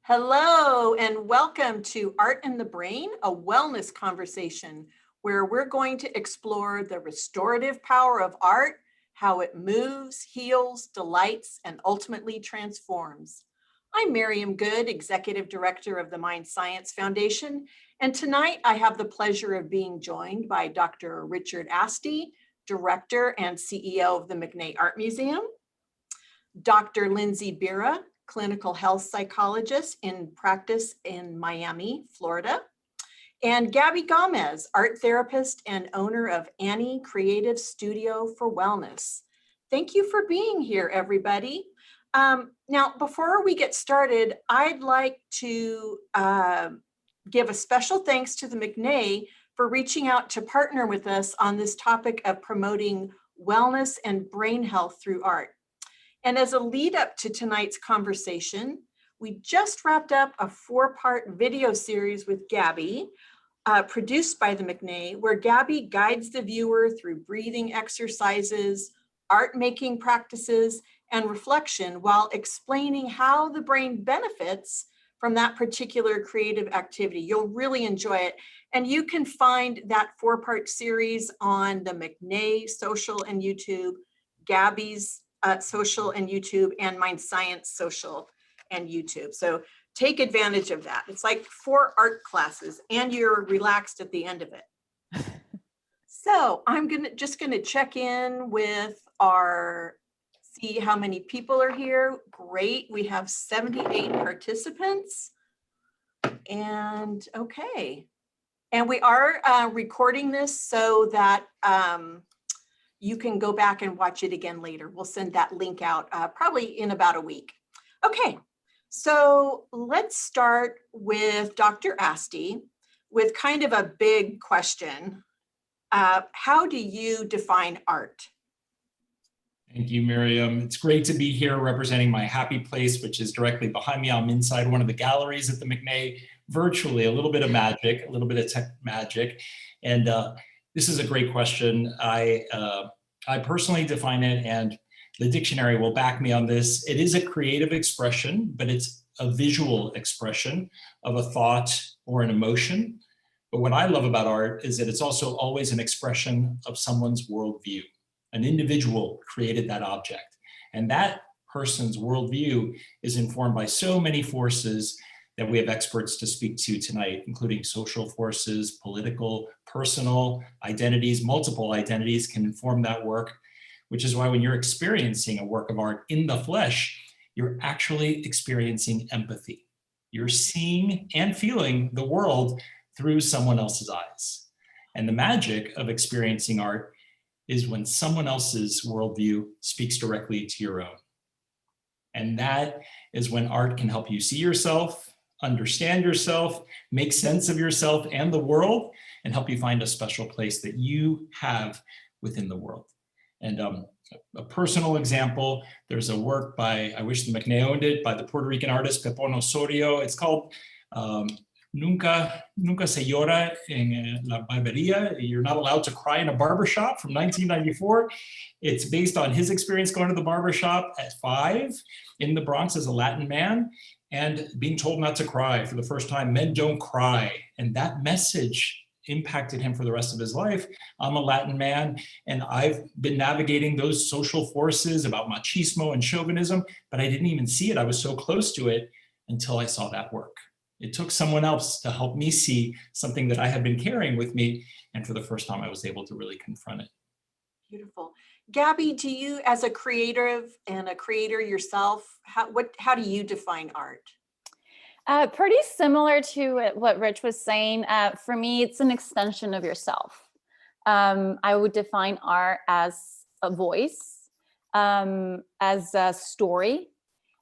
Hello and welcome to Art and the Brain, a wellness conversation where we're going to explore the restorative power of art, how it moves, heals, delights, and ultimately transforms. I'm Meriam Good, Executive Director of the Mind Science Foundation, and tonight I have the pleasure of being joined by Dr. Richard Aste, Director and CEO of the McNay Art Museum, Dr. Lindsay Bira, Clinical Health Psychologist in practice in Miami, Florida, and Gaby Gamez, Art Therapist and owner of Annie Creative Studio for Wellness. Thank you for being here, everybody. Now, before we get started, I'd like to give a special thanks to the McNay for reaching out to partner with us on this topic of promoting wellness and brain health through art. And as a lead up to tonight's conversation, we just wrapped up a 4-part video series with Gaby, produced by the McNay, where Gaby guides the viewer through breathing exercises, art making practices, and reflection while explaining how the brain benefits from that particular creative activity. You'll really enjoy it. And you can find that 4-part series on the McNay social and YouTube, Gaby's social and YouTube, and Mind Science social and YouTube. So take advantage of that. It's like 4 art classes and you're relaxed at the end of it. So I'm just gonna check in with see how many people are here. Great, we have 78 participants. And okay. And we are recording this so that you can go back and watch it again later. We'll send that link out probably in about a week. Okay, so let's start with Dr. Aste with kind of a big question. How do you define art? Thank you, Miriam. It's great to be here representing my happy place, which is directly behind me. I'm inside one of the galleries at the McNay, virtually, a little bit of magic, a little bit of tech magic. And this is a great question. I personally define it, and the dictionary will back me on this. It is a creative expression, but it's a visual expression of a thought or an emotion. But what I love about art is that it's also always an expression of someone's worldview. An individual created that object, and that person's worldview is informed by so many forces that we have experts to speak to tonight, including social forces, political, personal identities. Multiple identities can inform that work, which is why when you're experiencing a work of art in the flesh, you're actually experiencing empathy. You're seeing and feeling the world through someone else's eyes. And the magic of experiencing art is when someone else's worldview speaks directly to your own. And that is when art can help you see yourself, understand yourself, make sense of yourself and the world, and help you find a special place that you have within the world. And a personal example, there's a work by, I wish the McNay owned it, by the Puerto Rican artist Pepón Osorio. It's called Nunca se llora en la barbería. You're not allowed to cry in a barbershop, from 1994. It's based on his experience going to the barbershop at 5 in the Bronx as a Latin man and being told not to cry for the first time. Men don't cry. And that message impacted him for the rest of his life. I'm a Latin man, and I've been navigating those social forces about machismo and chauvinism, but I didn't even see it. I was so close to it until I saw that work. It took someone else to help me see something that I had been carrying with me. And for the first time, I was able to really confront it. Beautiful. Gaby, do you, as a creative and a creator yourself, how do you define art? Pretty similar to what Rich was saying. For me, it's an extension of yourself. I would define art as a voice, as a story,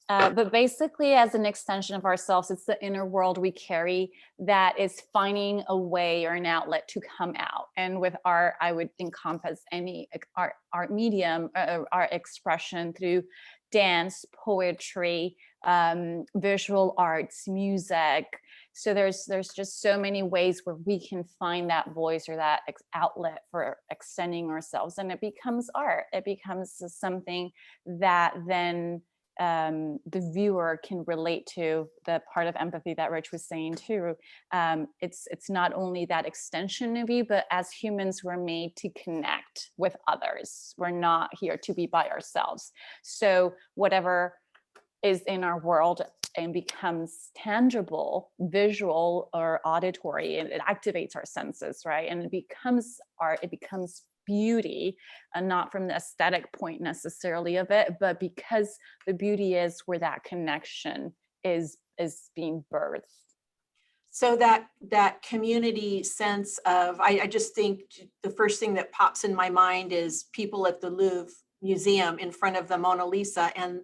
but basically as an extension of ourselves. It's the inner world we carry that is finding a way or an outlet to come out. And with art, I would encompass any art medium, art expression through dance, poetry, visual arts, music. So there's just so many ways where we can find that voice or that outlet for extending ourselves, and it becomes art. It becomes something that then the viewer can relate to the part of empathy that Rich was saying too. It's not only that extension of you, but as humans, we're made to connect with others. We're not here to be by ourselves. So whatever is in our world and becomes tangible, visual or auditory, and it activates our senses, right? And it becomes art, it becomes beauty, and not from the aesthetic point necessarily of it, but because the beauty is where that connection is being birthed. So that community sense of, I just think the first thing that pops in my mind is people at the Louvre Museum in front of the Mona Lisa, and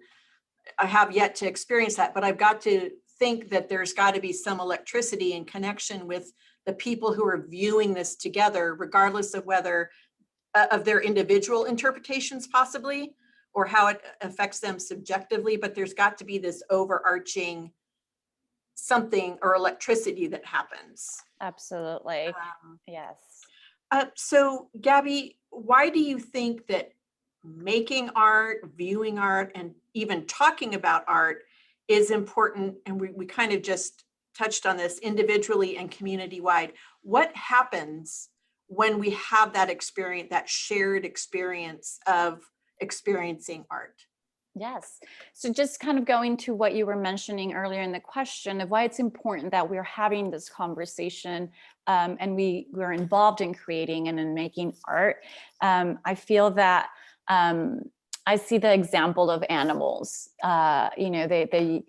I have yet to experience that, but I've got to think that there's got to be some electricity and connection with the people who are viewing this together, regardless of whether of their individual interpretations possibly, or how it affects them subjectively, but there's got to be this overarching something or electricity that happens. Absolutely. Yes. So Gaby, why do you think that making art, viewing art, and even talking about art is important? And we kind of just touched on this individually and community-wide. What happens when we have that experience, that shared experience of experiencing art? Yes. So just kind of going to what you were mentioning earlier in the question of why it's important that we're having this conversation and we're involved in creating and in making art. I feel that I see the example of animals. They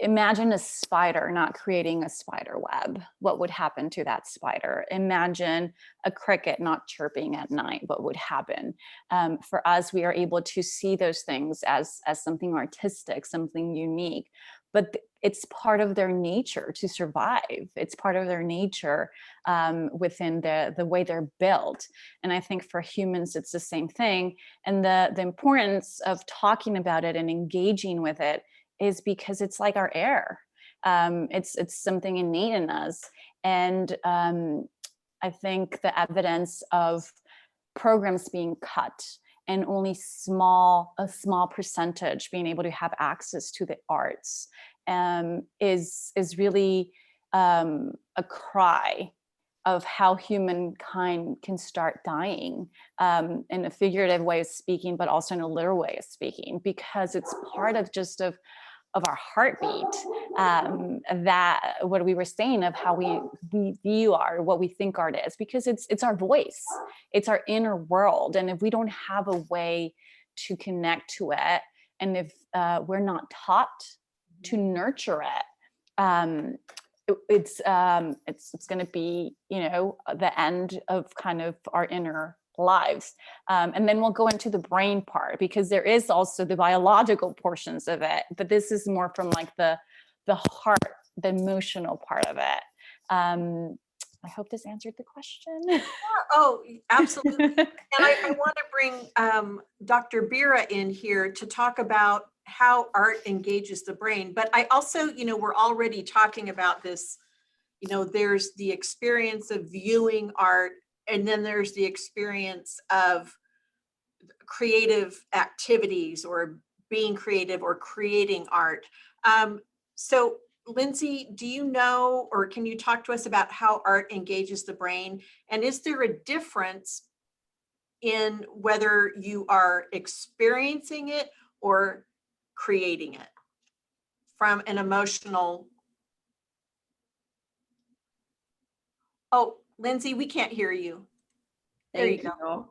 imagine a spider not creating a spider web. What would happen to that spider? Imagine a cricket not chirping at night. What would happen? For us, we are able to see those things as something artistic, something unique, but it's part of their nature to survive. It's part of their nature within the way they're built. And I think for humans, it's the same thing. And the importance of talking about it and engaging with it is because it's like our air. It's something innate in us. And I think the evidence of programs being cut and only a small percentage being able to have access to the arts is really a cry of how humankind can start dying in a figurative way of speaking, but also in a literal way of speaking, because it's part of just of our heartbeat, that what we were saying of how we view art, what we think art is, because it's our voice, it's our inner world. And if we don't have a way to connect to it, and if we're not taught to nurture it, it's going to be, the end of kind of our inner lives. And then we'll go into the brain part, because there is also the biological portions of it, but this is more from like the heart, the emotional part of it. I hope this answered the question. Yeah, oh, absolutely. And I want to bring Dr. Bira in here to talk about how art engages the brain. But I also, we're already talking about this, there's the experience of viewing art, and then there's the experience of creative activities or being creative or creating art. So Lindsay, do you know, or can you talk to us about how art engages the brain? And is there a difference in whether you are experiencing it or creating it from an emotional? Oh, Lindsay, we can't hear you. There you go.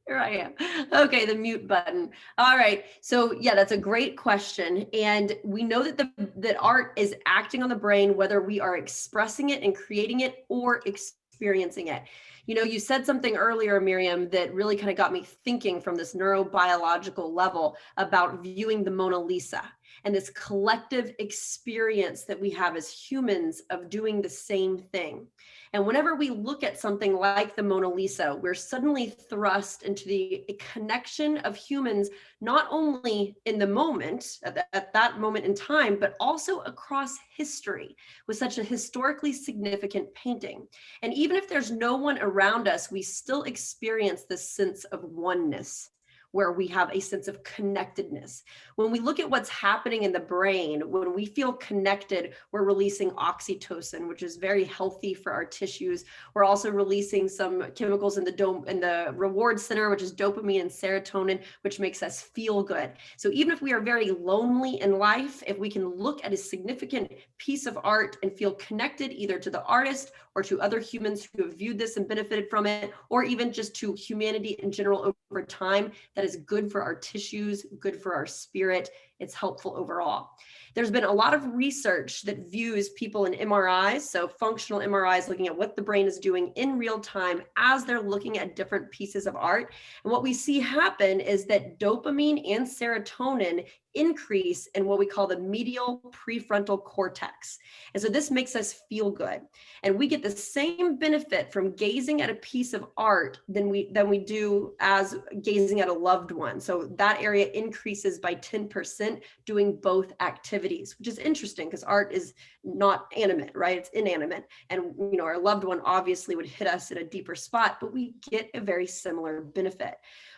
Here I am. Okay, the mute button. All right. So yeah, that's a great question. And we know that that art is acting on the brain, whether we are expressing it and creating it or experiencing it. You said something earlier, Meriam, that really kind of got me thinking from this neurobiological level about viewing the Mona Lisa and this collective experience that we have as humans of doing the same thing. And whenever we look at something like the Mona Lisa, we're suddenly thrust into the connection of humans, not only in the moment, at that moment in time, but also across history with such a historically significant painting. And even if there's no one around us, we still experience this sense of oneness, where we have a sense of connectedness. When we look at what's happening in the brain, when we feel connected, we're releasing oxytocin, which is very healthy for our tissues. We're also releasing some chemicals in the reward center, which is dopamine and serotonin, which makes us feel good. So even if we are very lonely in life, if we can look at a significant piece of art and feel connected either to the artist or to other humans who have viewed this and benefited from it, or even just to humanity in general over time, that is good for our tissues, good for our spirit. It's helpful overall. There's been a lot of research that views people in MRIs, so functional MRIs, looking at what the brain is doing in real time as they're looking at different pieces of art. And what we see happen is that dopamine and serotonin increase in what we call the medial prefrontal cortex. And so this makes us feel good. And we get the same benefit from gazing at a piece of art than we do as gazing at a loved one. So that area increases by 10% doing both activities, which is interesting because art is not animate, right? It's inanimate. And our loved one obviously would hit us at a deeper spot, but we get a very similar benefit.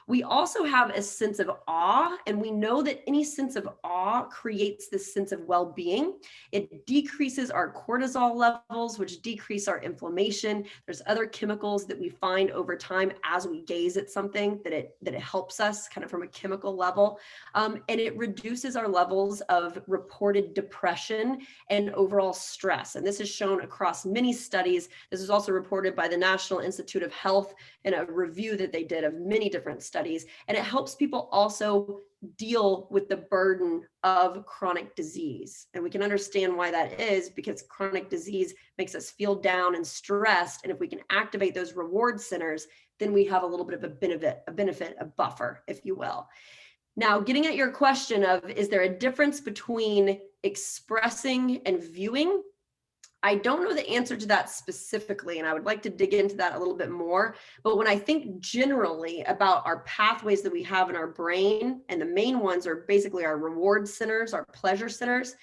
We also have a sense of awe, and we know that any sense of awe creates this sense of well-being. It decreases our cortisol levels, which decrease our inflammation. There's other chemicals that we find over time as we gaze at something that it helps us kind of from a chemical level. And it reduces our levels of reported depression and overall stress. And this is shown across many studies. This is also reported by the National Institute of Health in a review that they did of many different studies. And it helps people also deal with the burden of chronic disease. And we can understand why that is, because chronic disease makes us feel down and stressed. And if we can activate those reward centers, then we have a little bit of a benefit, a buffer, if you will. Now, getting at your question of, is there a difference between expressing and viewing? I don't know the answer to that specifically, and I would like to dig into that a little bit more. But when I think generally about our pathways that we have in our brain, and the main ones are basically our reward centers, our pleasure centers,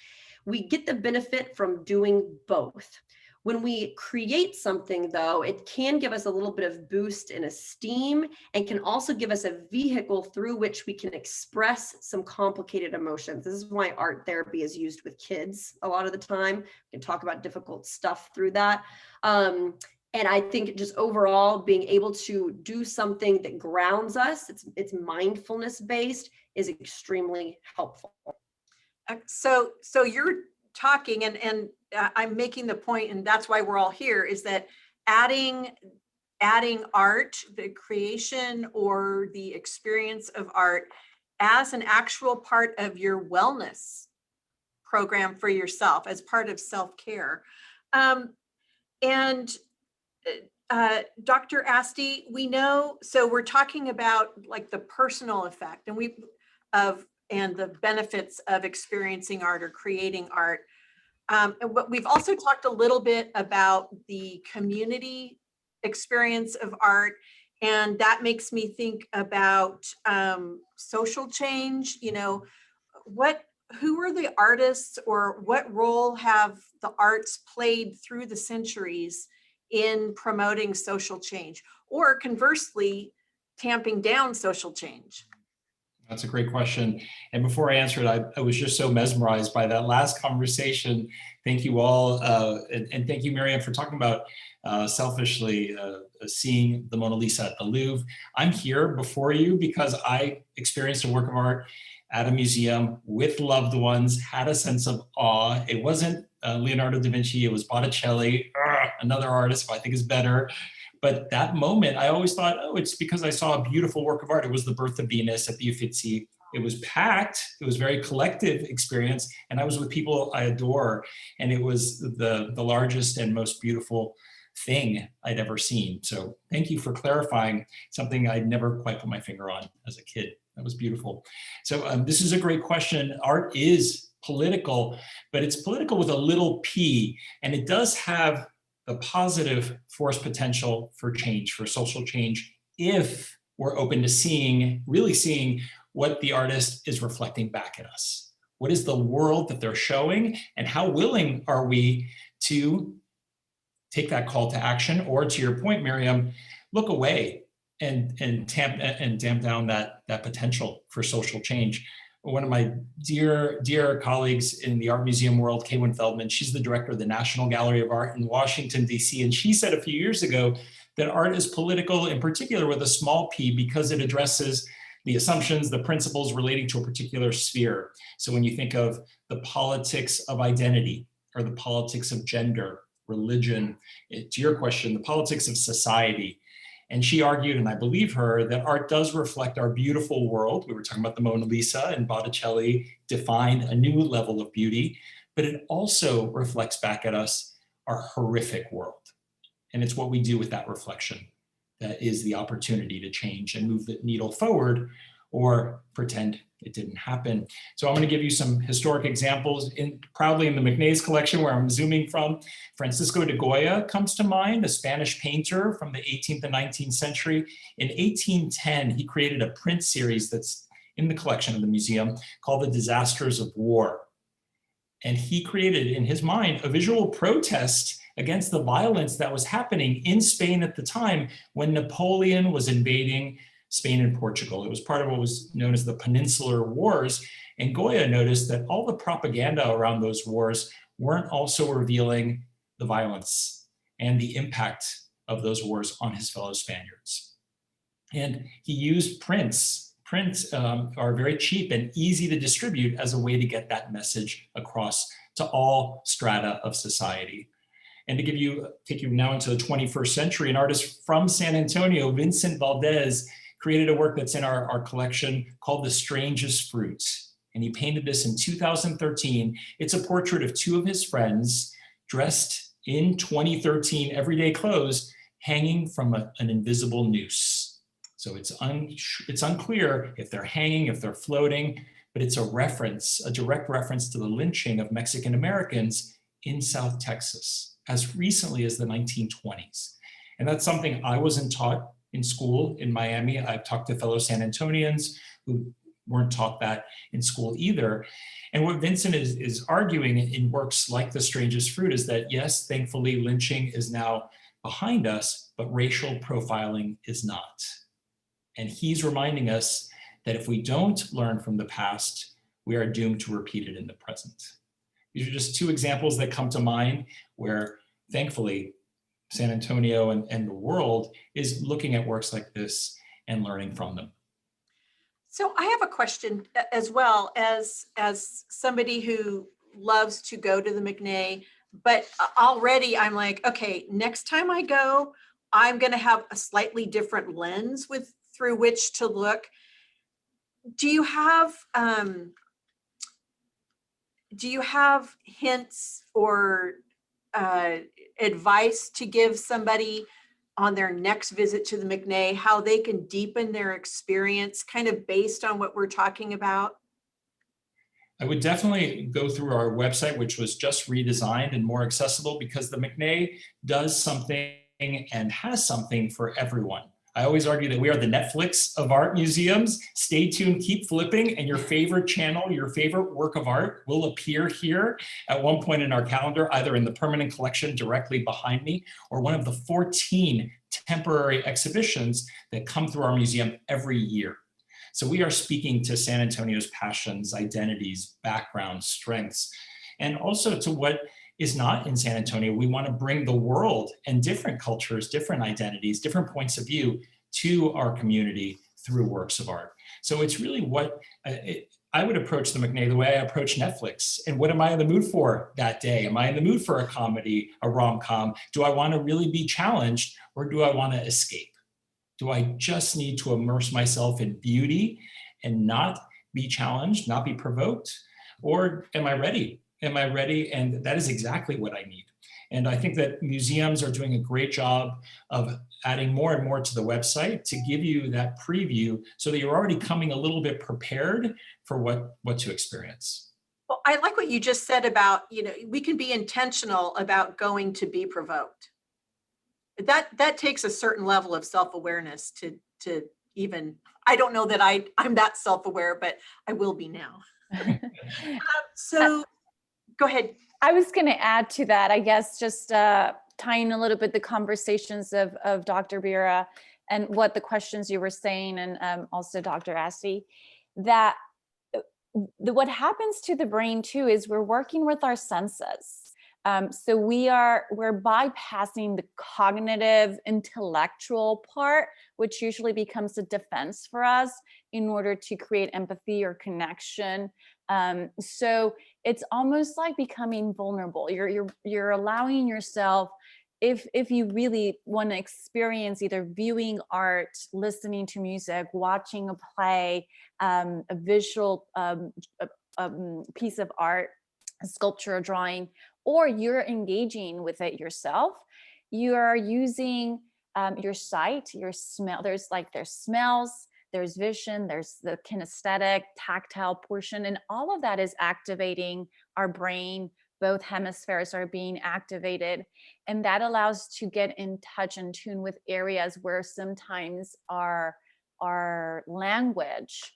we get the benefit from doing both. When we create something, though, it can give us a little bit of boost in esteem and can also give us a vehicle through which we can express some complicated emotions. This is why art therapy is used with kids a lot of the time. We can talk about difficult stuff through that. And I think just overall being able to do something that grounds us, it's mindfulness based, is extremely helpful. So you're talking and I'm making the point, and that's why we're all here, is that adding art, the creation or the experience of art as an actual part of your wellness program for yourself, as part of self-care. And Dr. Aste, we know, so we're talking about like the personal effect and the benefits of experiencing art or creating art. But we've also talked a little bit about the community experience of art, and that makes me think about social change. Who are the artists, or what role have the arts played through the centuries in promoting social change, or conversely, tamping down social change? That's a great question. And before I answer it, I was just so mesmerized by that last conversation. Thank you all. And thank you, Meriam, for talking about selfishly seeing the Mona Lisa at the Louvre. I'm here before you because I experienced a work of art at a museum with loved ones, had a sense of awe. It wasn't Leonardo da Vinci, it was Botticelli, another artist who I think is better. But that moment, I always thought, oh, it's because I saw a beautiful work of art. It was the birth of Venus at the Uffizi. It was packed. It was a very collective experience. And I was with people I adore. And it was the largest and most beautiful thing I'd ever seen. So thank you for clarifying something I'd never quite put my finger on as a kid. That was beautiful. So this is a great question. Art is political, but it's political with a little p. And it does have the positive force potential for change, for social change, if we're open to really seeing what the artist is reflecting back at us. What is the world that they're showing, and how willing are we to take that call to action, or to your point, Meriam, look away tamp down that potential for social change. One of my dear colleagues in the art museum world, Kaywin Feldman, she's the director of the National Gallery of Art in Washington, D.C. And she said a few years ago that art is political, in particular with a small p, because it addresses the assumptions, the principles relating to a particular sphere. So when you think of the politics of identity or the politics of gender, religion, to your question, the politics of society. And she argued, and I believe her, that art does reflect our beautiful world. We were talking about the Mona Lisa, and Botticelli defined a new level of beauty, but it also reflects back at us our horrific world. And it's what we do with that reflection that is the opportunity to change and move the needle forward, or pretend it didn't happen. So I'm going to give you some historic examples. Proudly in the McNay's collection, where I'm zooming from, Francisco de Goya comes to mind, a Spanish painter from the 18th and 19th century. In 1810, he created a print series that's in the collection of the museum called The Disasters of War. And he created, in his mind, a visual protest against the violence that was happening in Spain at the time when Napoleon was invading Spain and Portugal. It was part of what was known as the Peninsular Wars. And Goya noticed that all the propaganda around those wars weren't also revealing the violence and the impact of those wars on his fellow Spaniards. And he used prints. Prints are very cheap and easy to distribute as a way to get that message across to all strata of society. And to take you now into the 21st century, an artist from San Antonio, Vincent Valdez, created a work that's in our collection called The Strangest Fruits. And he painted this in 2013. It's a portrait of two of his friends dressed in 2013 everyday clothes, hanging from an invisible noose. So it's unclear if they're hanging, if they're floating, but it's a direct reference to the lynching of Mexican Americans in South Texas as recently as the 1920s. And that's something I wasn't taught in school in Miami. I've talked to fellow San Antonians who weren't taught that in school either. And what Vincent is arguing in works like The Strangest Fruit is that, yes, thankfully lynching is now behind us, but racial profiling is not. And he's reminding us that if we don't learn from the past, we are doomed to repeat it in the present. These are just two examples that come to mind where, thankfully, San Antonio and the world is looking at works like this and learning from them. So I have a question as well as somebody who loves to go to the McNay, but already I'm like, okay, next time I go, I'm going to have a slightly different lens through which to look. Do you have hints or advice to give somebody on their next visit to the McNay, how they can deepen their experience kind of based on what we're talking about? I would definitely go through our website, which was just redesigned and more accessible, because the McNay does something and has something for everyone. I always argue that we are the Netflix of art museums. Stay tuned, keep flipping, and your favorite channel, your favorite work of art will appear here at one point in our calendar, either in the permanent collection directly behind me or one of the 14 temporary exhibitions that come through our museum every year. So we are speaking to San Antonio's passions, identities, backgrounds, strengths, and also to what is not in San Antonio. We want to bring the world and different cultures, different identities, different points of view to our community through works of art. So it's really what I would approach the McNay the way I approach Netflix. And what am I in the mood for that day? Am I in the mood for a comedy, a rom-com? Do I want to really be challenged, or do I want to escape? Do I just need to immerse myself in beauty and not be challenged, not be provoked? Or am I ready? Am I ready? And that is exactly what I need. And I think that museums are doing a great job of adding more and more to the website to give you that preview so that you're already coming a little bit prepared for what to experience. Well, I like what you just said about, we can be intentional about going to be provoked. That takes a certain level of self-awareness to even, I don't know that I'm that self-aware, but I will be now. So go ahead. I was going to add to that, I guess, just tying a little bit the conversations of Dr. Bira and what the questions you were saying, and also Dr. Aste, that what happens to the brain too is we're working with our senses. So we're bypassing the cognitive, intellectual part, which usually becomes a defense for us in order to create empathy or connection. So it's almost like becoming vulnerable. You're allowing yourself, if you really want to experience either viewing art, listening to music, watching a play, a visual piece of art, a sculpture, a drawing, or you're engaging with it yourself, you're using your sight, your smell. There's smells, there's vision, there's the kinesthetic, tactile portion, and all of that is activating our brain. Both hemispheres are being activated, and that allows to get in touch and tune with areas where sometimes our language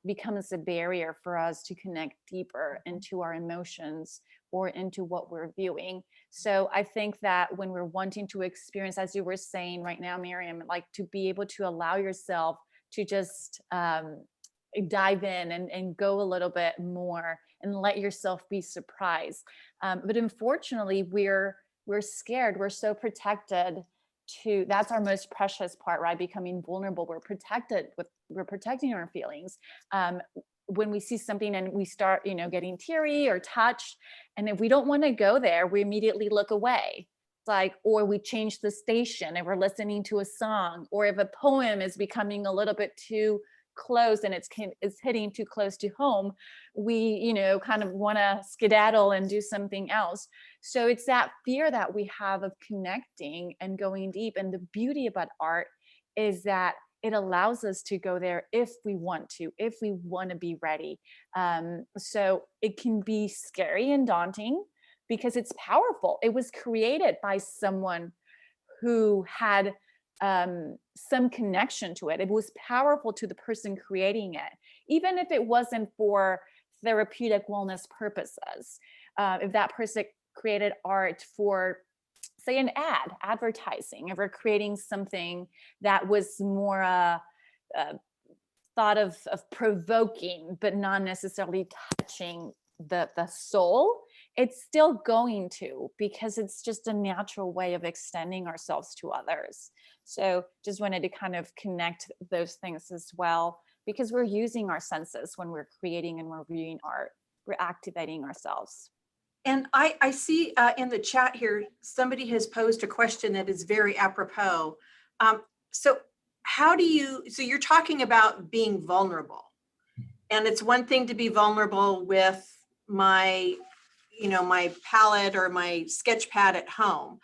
becomes a barrier for us to connect deeper into our emotions or into what we're viewing. So I think that when we're wanting to experience, as you were saying right now, Meriam, like to be able to allow yourself to just dive in and go a little bit more and let yourself be surprised. But unfortunately, we're scared. We're so protected that's our most precious part, right? Becoming vulnerable. We're protecting our feelings. When we see something and we start, getting teary or touched, and if we don't want to go there, we immediately look away. It's like, or we change the station and we're listening to a song, or if a poem is becoming a little bit too close and it's hitting too close to home, we kind of want to skedaddle and do something else. So it's that fear that we have of connecting and going deep. And the beauty about art is that it allows us to go there if we want to be ready. So it can be scary and daunting because it's powerful. It was created by someone who had some connection to it. It was powerful to the person creating it, even if it wasn't for therapeutic wellness purposes. If that person created art for, say, an advertising, if we're creating something that was more thought of provoking, but not necessarily touching the soul, it's still going to, because it's just a natural way of extending ourselves to others. So just wanted to kind of connect those things as well, because we're using our senses when we're creating and we're viewing art. We're activating ourselves. And I see in the chat here, somebody has posed a question that is very apropos. So you're talking about being vulnerable, and it's one thing to be vulnerable with my palette or my sketch pad at home,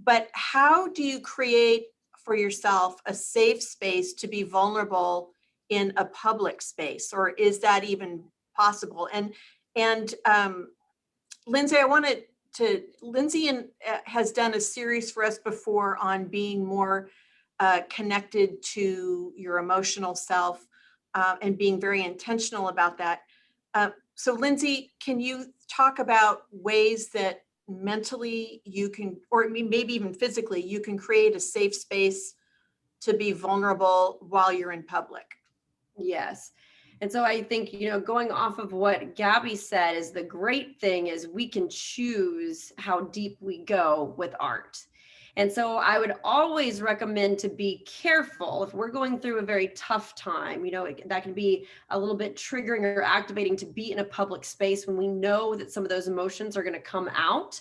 but how do you create for yourself a safe space to be vulnerable in a public space, or is that even possible? And Lindsay, Lindsay has done a series for us before on being more connected to your emotional self and being very intentional about that. So Lindsay, can you talk about ways that mentally you can, or maybe even physically, you can create a safe space to be vulnerable while you're in public? Yes. And so I think, going off of what Gaby said, is the great thing is we can choose how deep we go with art. And so I would always recommend to be careful if we're going through a very tough time, that can be a little bit triggering or activating to be in a public space when we know that some of those emotions are going to come out.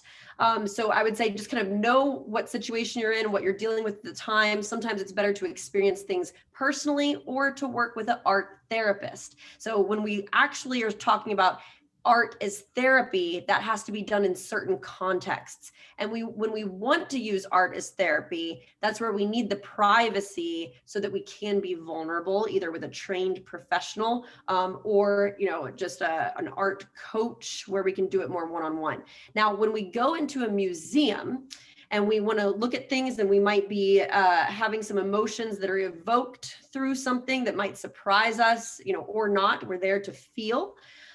So I would say just kind of know what situation you're in, what you're dealing with at the time. Sometimes it's better to experience things personally or to work with an art therapist. So when we actually are talking about art as therapy, that has to be done in certain contexts. And when we want to use art as therapy, that's where we need the privacy so that we can be vulnerable, either with a trained professional or just an art coach, where we can do it more one-on-one. Now, when we go into a museum and we want to look at things, and we might be having some emotions that are evoked through something that might surprise us, or not, we're there to feel.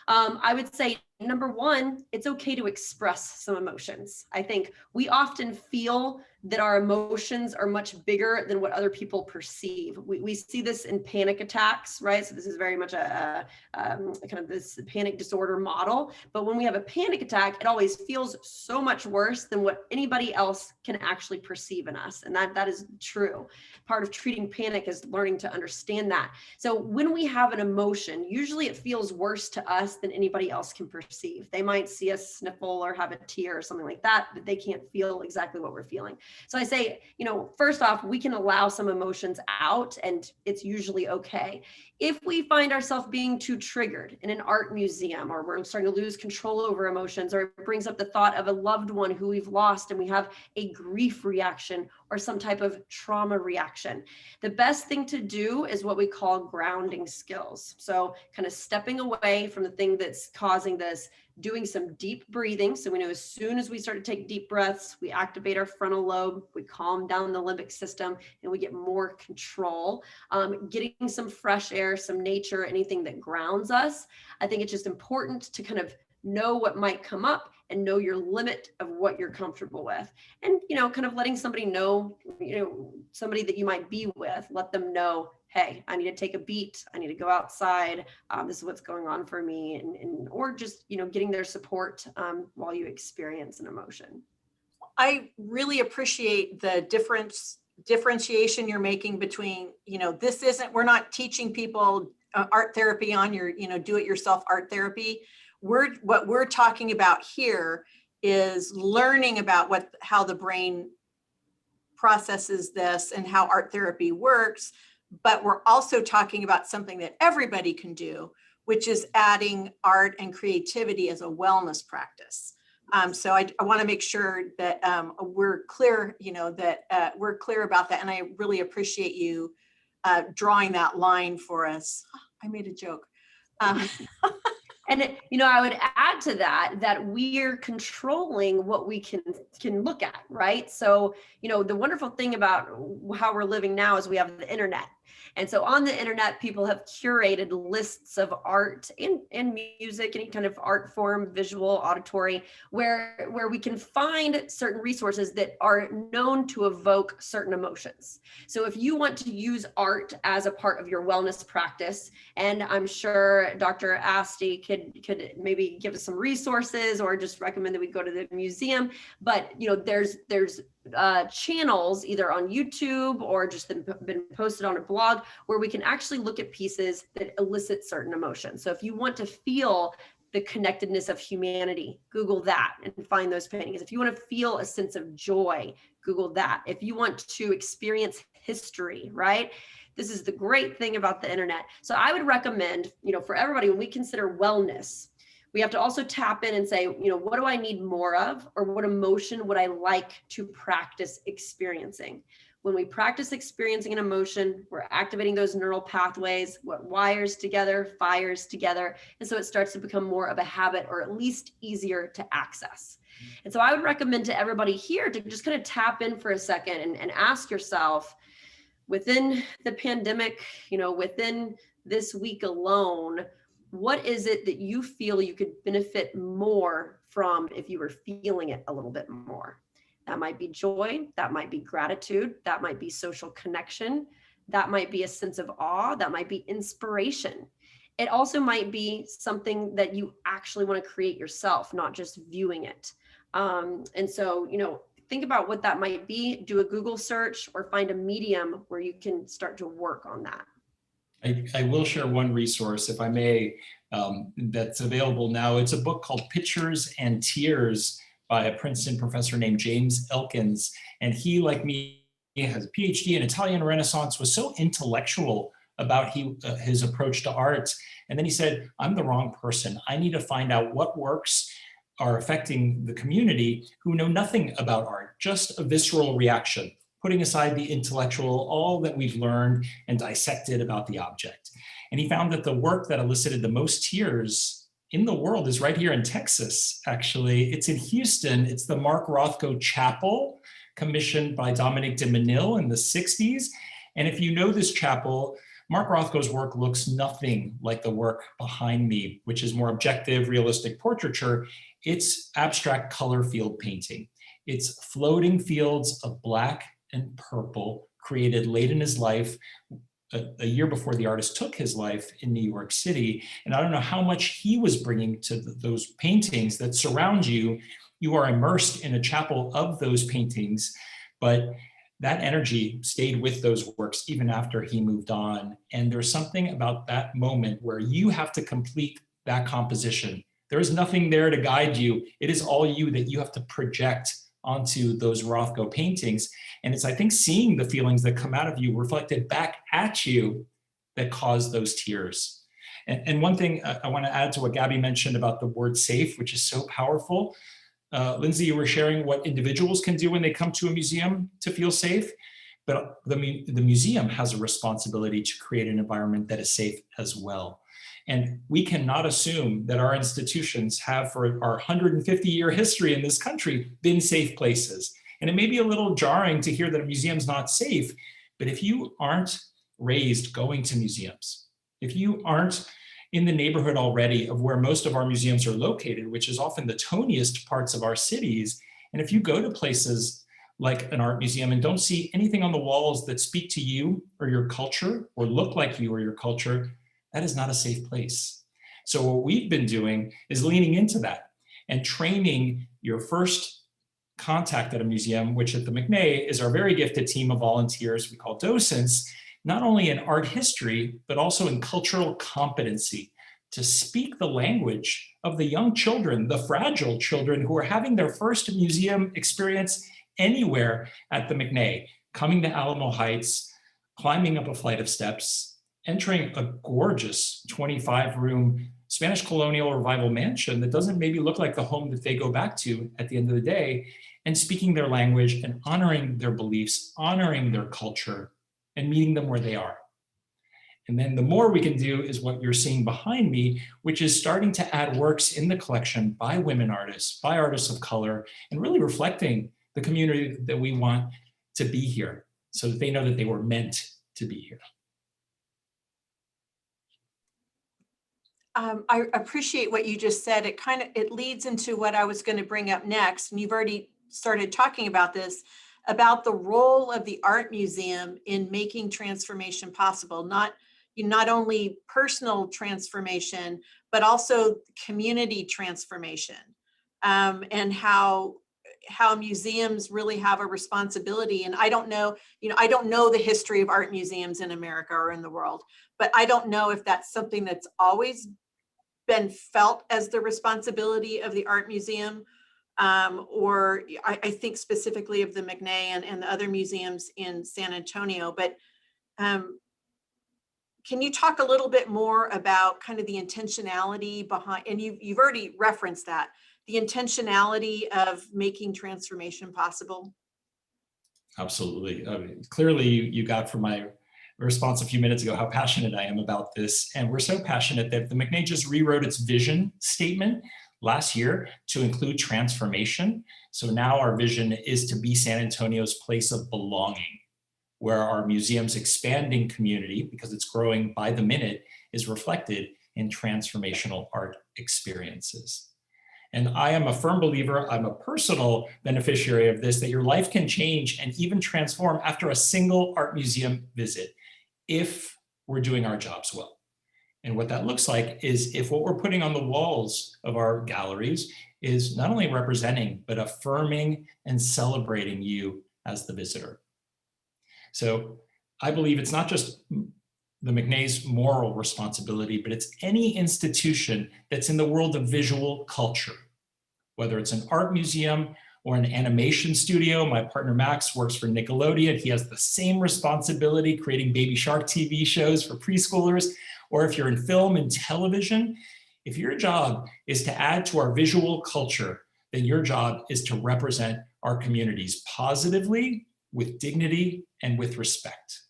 I would say, number one, it's okay to express some emotions. I think we often feel that our emotions are much bigger than what other people perceive. We see this in panic attacks, right? So this is very much a kind of this panic disorder model. But when we have a panic attack, it always feels so much worse than what anybody else can actually perceive in us. And that is true. Part of treating panic is learning to understand that. So when we have an emotion, usually it feels worse to us than anybody else can perceive. They might see us sniffle or have a tear or something like that, but they can't feel exactly what we're feeling. So I say, first off, we can allow some emotions out and it's usually okay. If we find ourselves being too triggered in an art museum, or we're starting to lose control over emotions, or it brings up the thought of a loved one who we've lost and we have a grief reaction or some type of trauma reaction, the best thing to do is what we call grounding skills. So kind of stepping away from the thing that's causing this, doing some deep breathing. So we know as soon as we start to take deep breaths, we activate our frontal lobe, we calm down the limbic system, and we get more control. Getting some fresh air, some nature, anything that grounds us. I think it's just important to kind of know what might come up and know your limit of what you're comfortable with. And, kind of letting somebody know, somebody that you might be with, let them know, hey, I need to take a beat. I need to go outside. This is what's going on for me. And or just, getting their support while you experience an emotion. I really appreciate the differentiation you're making between, we're not teaching people art therapy on your, do-it-yourself art therapy. What we're talking about here is learning about how the brain processes this and how art therapy works. But we're also talking about something that everybody can do, which is adding art and creativity as a wellness practice. So I want to make sure that we're clear, we're clear about that. And I really appreciate you drawing that line for us. I made a joke. And I would add to that we're controlling what we can look at, right? So, the wonderful thing about how we're living now is we have the internet. And so on the internet, people have curated lists of art and music, any kind of art form, visual, auditory, where we can find certain resources that are known to evoke certain emotions. So if you want to use art as a part of your wellness practice, and I'm sure Dr. Aste could maybe give us some resources or just recommend that we go to the museum, but there's channels either on YouTube or just been posted on a blog where we can actually look at pieces that elicit certain emotions. So if you want to feel the connectedness of humanity, Google that and find those paintings. If you want to feel a sense of joy, Google that. If you want to experience history, right? This is the great thing about the internet. So I would recommend, for everybody, when we consider wellness, we have to also tap in and say, what do I need more of, or what emotion would I like to practice experiencing? When we practice experiencing an emotion, we're activating those neural pathways, what wires together, fires together. And so it starts to become more of a habit, or at least easier to access. And so I would recommend to everybody here to just kind of tap in for a second and ask yourself, within the pandemic, within this week alone, what is it that you feel you could benefit more from if you were feeling it a little bit more? That might be joy, that might be gratitude, that might be social connection, that might be a sense of awe, that might be inspiration. It also might be something that you actually want to create yourself, not just viewing it. And so, think about what that might be, do a Google search or find a medium where you can start to work on that. I will share one resource, if I may, that's available now. It's a book called Pictures and Tears by a Princeton professor named James Elkins. And he, like me, has a PhD in Italian Renaissance, was so intellectual about his approach to art. And then he said, I'm the wrong person. I need to find out what works are affecting the community who know nothing about art, just a visceral reaction, putting aside the intellectual, all that we've learned and dissected about the object. And he found that the work that elicited the most tears in the world is right here in Texas, actually. It's in Houston. It's the Mark Rothko Chapel, commissioned by Dominic de Menil in the 60s. And if you know this chapel, Mark Rothko's work looks nothing like the work behind me, which is more objective, realistic portraiture. It's abstract color field painting. It's floating fields of black and purple created late in his life, a year before the artist took his life in New York City. And I don't know how much he was bringing to those paintings that surround you. You are immersed in a chapel of those paintings, but that energy stayed with those works even after he moved on. And there's something about that moment where you have to complete that composition. There is nothing there to guide you. It is all you that you have to project onto those Rothko paintings. And it's, I think, seeing the feelings that come out of you reflected back at you that cause those tears. And one thing I want to add to what Gaby mentioned about the word safe, which is so powerful. Lindsay, you were sharing what individuals can do when they come to a museum to feel safe, but the museum has a responsibility to create an environment that is safe as well. And we cannot assume that our institutions have, for our 150-year history in this country, been safe places. And it may be a little jarring to hear that a museum's not safe, but if you aren't raised going to museums, if you aren't in the neighborhood already of where most of our museums are located, which is often the toniest parts of our cities, and if you go to places like an art museum and don't see anything on the walls that speak to you or your culture or look like you or your culture, that is not a safe place. So what we've been doing is leaning into that and training your first contact at a museum, which at the McNay is our very gifted team of volunteers we call docents, not only in art history, but also in cultural competency, to speak the language of the young children, the fragile children who are having their first museum experience anywhere at the McNay, coming to Alamo Heights, climbing up a flight of steps, entering a gorgeous 25-room Spanish colonial revival mansion that doesn't maybe look like the home that they go back to at the end of the day, and speaking their language and honoring their beliefs, honoring their culture, and meeting them where they are. And then the more we can do is what you're seeing behind me, which is starting to add works in the collection by women artists, by artists of color, and really reflecting the community that we want to be here so that they know that they were meant to be here. I appreciate what you just said. It leads into what I was going to bring up next. And you've already started talking about this, about the role of the art museum in making transformation possible, not only personal transformation, but also community transformation, and how museums really have a responsibility. And I don't know the history of art museums in America or in the world, but I don't know if that's something that's always been felt as the responsibility of the art museum, or I think specifically of the McNay and the other museums in San Antonio. But can you talk a little bit more about kind of the intentionality behind, and you've already referenced that, the intentionality of making transformation possible? Absolutely. I mean, clearly you got from my response a few minutes ago how passionate I am about this. And we're so passionate that the McNay just rewrote its vision statement last year to include transformation. So now our vision is to be San Antonio's place of belonging, where our museum's expanding community, because it's growing by the minute, is reflected in transformational art experiences. And I am a firm believer, I'm a personal beneficiary of this, that your life can change and even transform after a single art museum visit, if we're doing our jobs well. And what that looks like is if what we're putting on the walls of our galleries is not only representing, but affirming and celebrating you as the visitor. So I believe it's not just the McNay's moral responsibility, but it's any institution that's in the world of visual culture, whether it's an art museum or an animation studio. My partner Max works for Nickelodeon. He has the same responsibility creating Baby Shark TV shows for preschoolers. Or if you're in film and television, if your job is to add to our visual culture, then your job is to represent our communities positively, with dignity, and with respect.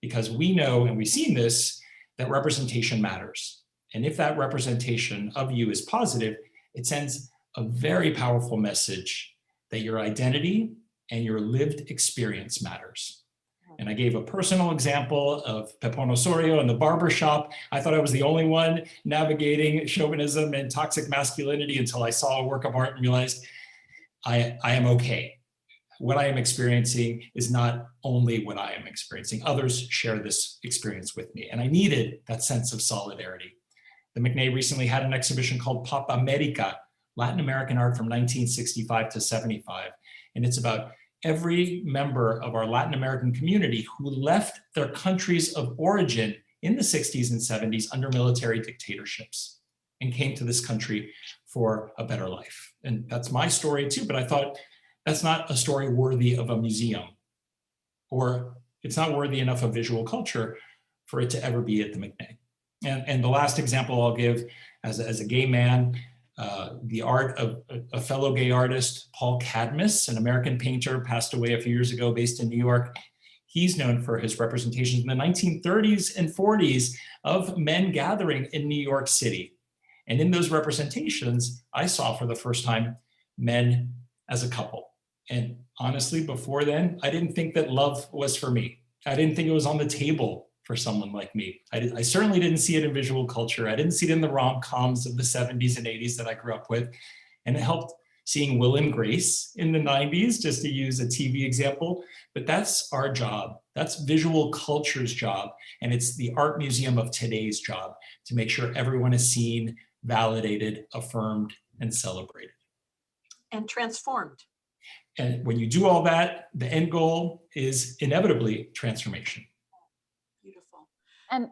Because we know, and we've seen this, that representation matters. And if that representation of you is positive, it sends a very powerful message that your identity and your lived experience matters. And I gave a personal example of Pepon Osorio in the barbershop. I thought I was the only one navigating chauvinism and toxic masculinity until I saw a work of art and realized I am okay. What I am experiencing is not only what I am experiencing. Others share this experience with me. And I needed that sense of solidarity. The McNay recently had an exhibition called Pop America, Latin American art from 1965 to 75. And it's about every member of our Latin American community who left their countries of origin in the 60s and 70s under military dictatorships and came to this country for a better life. And that's my story too, but I thought that's not a story worthy of a museum, or it's not worthy enough of visual culture for it to ever be at the McNay. And the last example I'll give as a gay man, the art of a fellow gay artist, Paul Cadmus, an American painter, passed away a few years ago, based in New York. He's known for his representations in the 1930s and 40s of men gathering in New York City. And in those representations, I saw for the first time men as a couple. And honestly, before then, I didn't think that love was for me. I didn't think it was on the table for someone like me. I certainly didn't see it in visual culture. I didn't see it in the rom-coms of the 70s and 80s that I grew up with. And it helped seeing Will and Grace in the 90s, just to use a TV example. But that's our job. That's visual culture's job. And it's the art museum of today's job to make sure everyone is seen, validated, affirmed, and celebrated. And transformed. And when you do all that, the end goal is inevitably transformation. Beautiful. And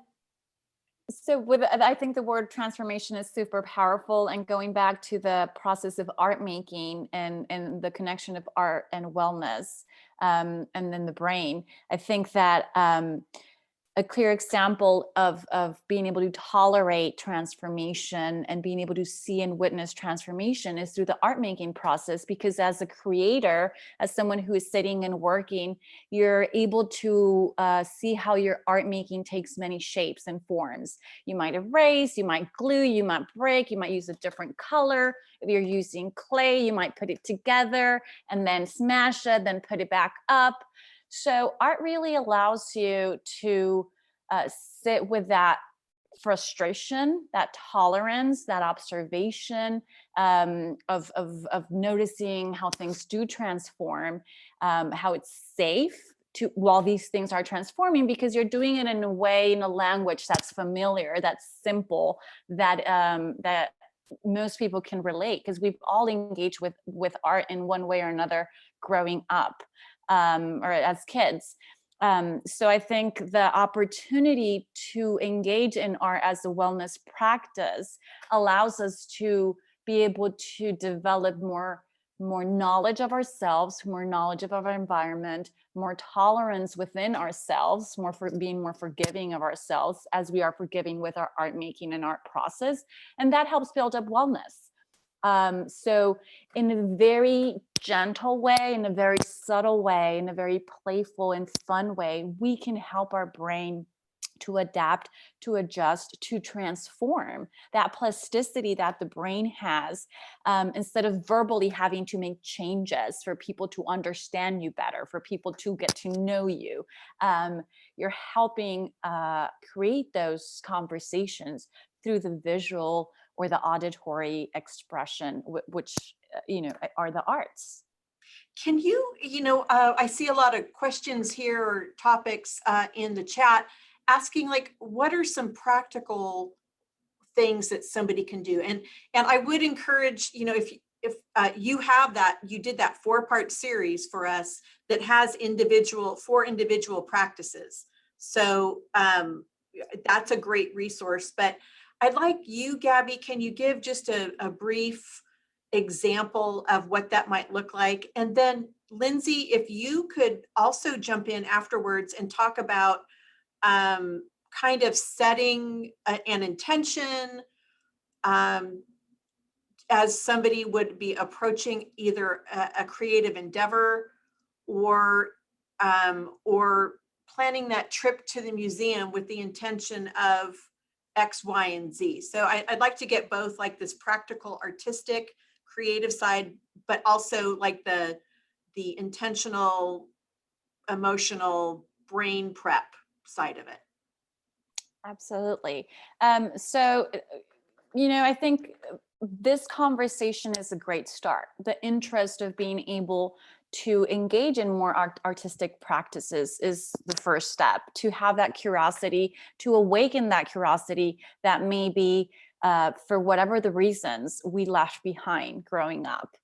so I think the word transformation is super powerful, and going back to the process of art making and the connection of art and wellness, and then the brain, I think that a clear example of being able to tolerate transformation and being able to see and witness transformation is through the art making process, because as a creator, as someone who is sitting and working, you're able to see how your art making takes many shapes and forms. You might erase, you might glue, you might break, you might use a different color. If you're using clay, you might put it together and then smash it, then put it back up. So art really allows you to sit with that frustration, that tolerance, that observation of noticing how things do transform, how it's safe to while these things are transforming, because you're doing it in a way, in a language that's familiar, that's simple, that that most people can relate, because we've all engaged with art in one way or another growing up. Or as kids. So I think the opportunity to engage in art as a wellness practice allows us to be able to develop more knowledge of ourselves, more knowledge of our environment, more tolerance within ourselves, being more forgiving of ourselves as we are forgiving with our art making and art process. And that helps build up wellness. So in a very gentle way, in a very subtle way, in a very playful and fun way, we can help our brain to adapt, to adjust, to transform that plasticity that the brain has, instead of verbally having to make changes for people to understand you better, for people to get to know you. You're helping create those conversations through the visual or the auditory expression, which are the arts. Can you, I see a lot of questions here or topics in the chat asking, like, what are some practical things that somebody can do? And I would encourage, if you have that, you did that 4-part series for us that has 4 individual practices. So that's a great resource. But I'd like you, Gaby, can you give just a brief example of what that might look like? And then Lindsay, if you could also jump in afterwards and talk about kind of setting an intention as somebody would be approaching either a creative endeavor or planning that trip to the museum with the intention of X, Y, and Z. So I'd like to get both, like this practical, artistic, creative side, but also like the intentional, emotional brain prep side of it. Absolutely. So, I think this conversation is a great start. The interest of being able to engage in more artistic practices is the first step, to have that curiosity, to awaken that curiosity that maybe for whatever the reasons we left behind growing up.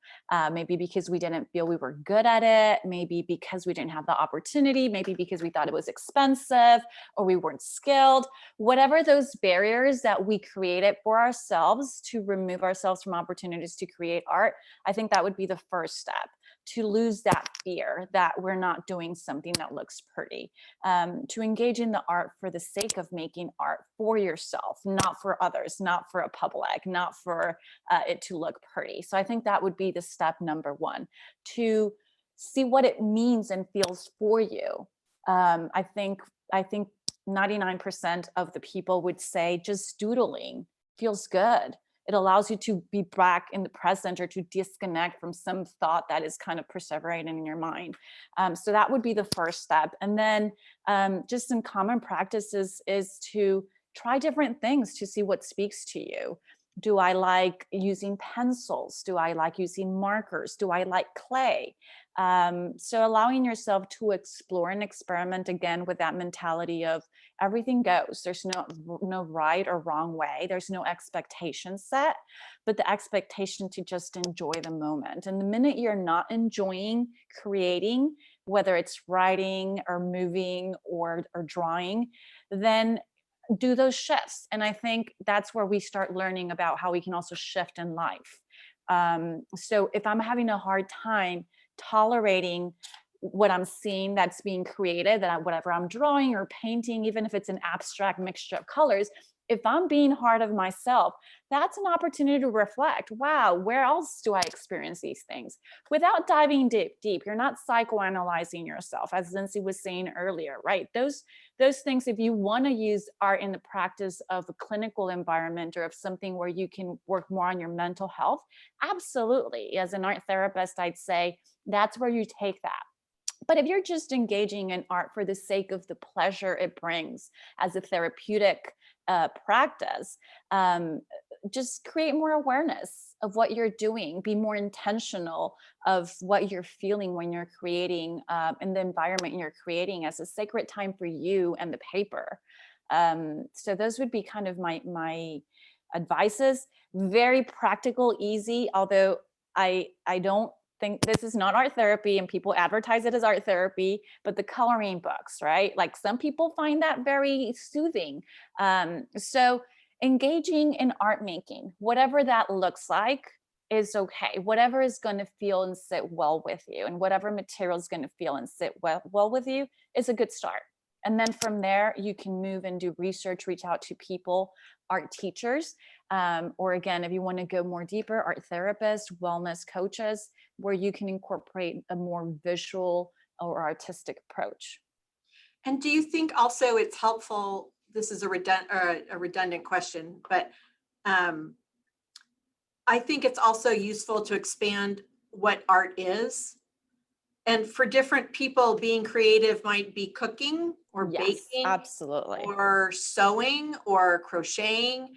Maybe because we didn't feel we were good at it, maybe because we didn't have the opportunity, maybe because we thought it was expensive or we weren't skilled. Whatever those barriers that we created for ourselves to remove ourselves from opportunities to create art, I think that would be the first step, to lose that fear that we're not doing something that looks pretty, to engage in the art for the sake of making art for yourself, not for others, not for a public, not for it to look pretty. So I think that would be the step number one, to see what it means and feels for you. I think 99% of the people would say just doodling feels good. It allows you to be back in the present, or to disconnect from some thought that is kind of perseverating in your mind. So that would be the first step. And then just some common practices is to try different things to see what speaks to you. Do I like using pencils? Do I like using markers? Do I like clay? So allowing yourself to explore and experiment, again, with that mentality of everything goes. There's no right or wrong way. There's no expectation set, but the expectation to just enjoy the moment. And the minute you're not enjoying creating, whether it's writing or moving or drawing, then do those shifts. And I think that's where we start learning about how we can also shift in life. So if I'm having a hard time tolerating what I'm seeing that's being created, whatever I'm drawing or painting, even if it's an abstract mixture of colors, if I'm being hard on myself, that's an opportunity to reflect. Wow, where else do I experience these things? Without diving deep, you're not psychoanalyzing yourself, as Lindsay was saying earlier, right? Those things, if you want to use art in the practice of a clinical environment or of something where you can work more on your mental health, absolutely. As an art therapist, I'd say that's where you take that. But if you're just engaging in art for the sake of the pleasure it brings as a therapeutic practice, just create more awareness of what you're doing. Be more intentional of what you're feeling when you're creating in the environment you're creating as a sacred time for you and the paper. So those would be kind of my advices. Very practical, easy, although I don't think this is not art therapy, and people advertise it as art therapy, but the coloring books, right? Like some people find that very soothing. So engaging in art making, whatever that looks like, is okay. Whatever is going to feel and sit well with you, and whatever material is going to feel and sit well with you, is a good start. And then from there, you can move and do research, reach out to people, art teachers, or again, if you want to go more deeper, art therapists, wellness coaches, where you can incorporate a more visual or artistic approach. And do you think also it's helpful, this is a redundant question, but I think it's also useful to expand what art is. And for different people, being creative might be cooking or baking, absolutely, or sewing or crocheting,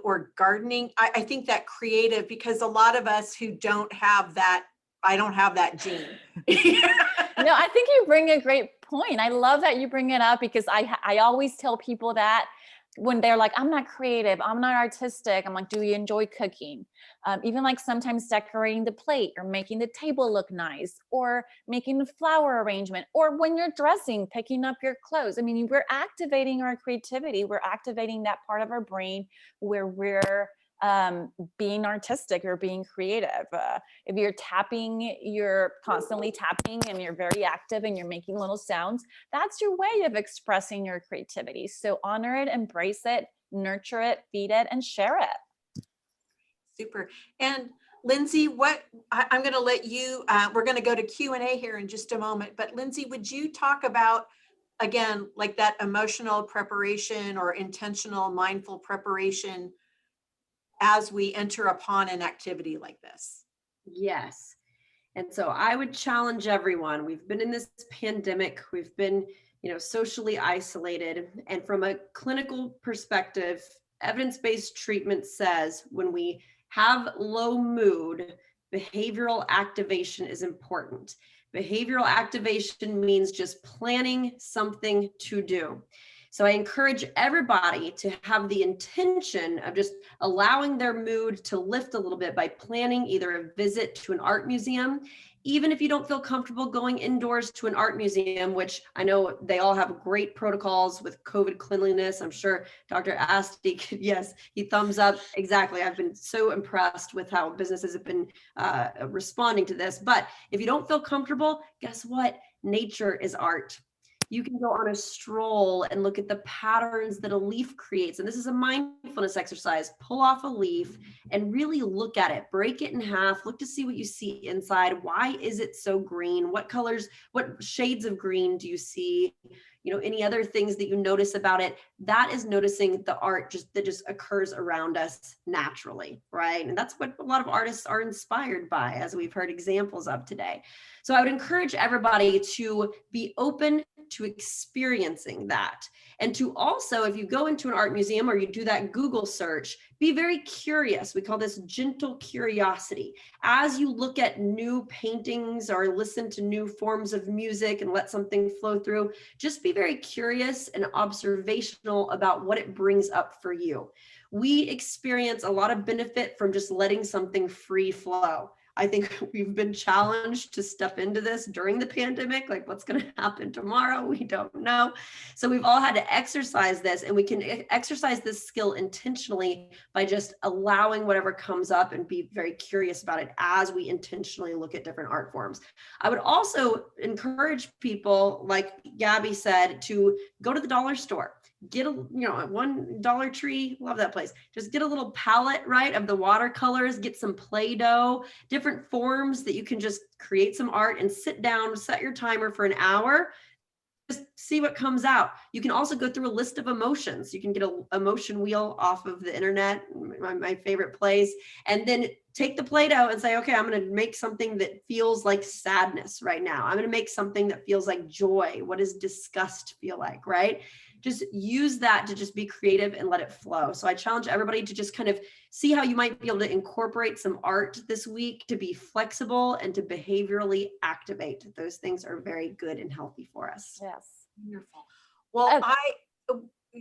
or gardening. I think that creative, because a lot of us who don't have that, I don't have that gene. No, I think you bring a great point. I love that you bring it up, because I always tell people that when they're like, I'm not creative, I'm not artistic, I'm like, do you enjoy cooking? Even like sometimes decorating the plate, or making the table look nice, or making a flower arrangement, or when you're dressing, picking up your clothes. I mean, we're activating our creativity. We're activating that part of our brain where we're being artistic or being creative. If you're constantly tapping and you're very active and you're making little sounds, that's your way of expressing your creativity. So honor it, embrace it, nurture it, feed it, and share it. Super. And Lindsay, I'm going to let you, we're going to go to Q&A here in just a moment, but Lindsay, would you talk about, again, like that emotional preparation or intentional mindful preparation as we enter upon an activity like this? Yes. And so I would challenge everyone. We've been in this pandemic. We've been, socially isolated. And from a clinical perspective, evidence-based treatment says when we have low mood, behavioral activation is important. Behavioral activation means just planning something to do. So I encourage everybody to have the intention of just allowing their mood to lift a little bit by planning either a visit to an art museum, even if you don't feel comfortable going indoors to an art museum, which I know they all have great protocols with COVID cleanliness. I'm sure Dr. Aste could, yes, he thumbs up. Exactly. I've been so impressed with how businesses have been responding to this. But if you don't feel comfortable, guess what? Nature is art. You can go on a stroll and look at the patterns that a leaf creates. And this is a mindfulness exercise. Pull off a leaf and really look at it, break it in half, look to see what you see inside. Why is it so green? What colors, what shades of green do you see? You know, any other things that you notice about it? That is noticing the art that just occurs around us naturally, right? And that's what a lot of artists are inspired by, as we've heard examples of today. So I would encourage everybody to be open to experiencing that. And to also, if you go into an art museum or you do that Google search, be very curious. We call this gentle curiosity. As you look at new paintings or listen to new forms of music and let something flow through, just be very curious and observational about what it brings up for you. We experience a lot of benefit from just letting something free flow. I think we've been challenged to step into this during the pandemic, like what's going to happen tomorrow, we don't know. So we've all had to exercise this, and we can exercise this skill intentionally by just allowing whatever comes up and be very curious about it as we intentionally look at different art forms. I would also encourage people, like Gaby said, to go to the dollar store. Get a, one Dollar Tree, love that place. Just get a little palette, right, of the watercolors, get some Play-Doh, different forms that you can just create some art and sit down, set your timer for an hour, just see what comes out. You can also go through a list of emotions. You can get an emotion wheel off of the internet, my favorite place, and then take the Play-Doh and say, okay, I'm going to make something that feels like sadness right now. I'm going to make something that feels like joy. What does disgust feel like, right? Just use that to just be creative and let it flow. So I challenge everybody to just kind of see how you might be able to incorporate some art this week to be flexible and to behaviorally activate. Those things are very good and healthy for us. Yes. Wonderful. Well,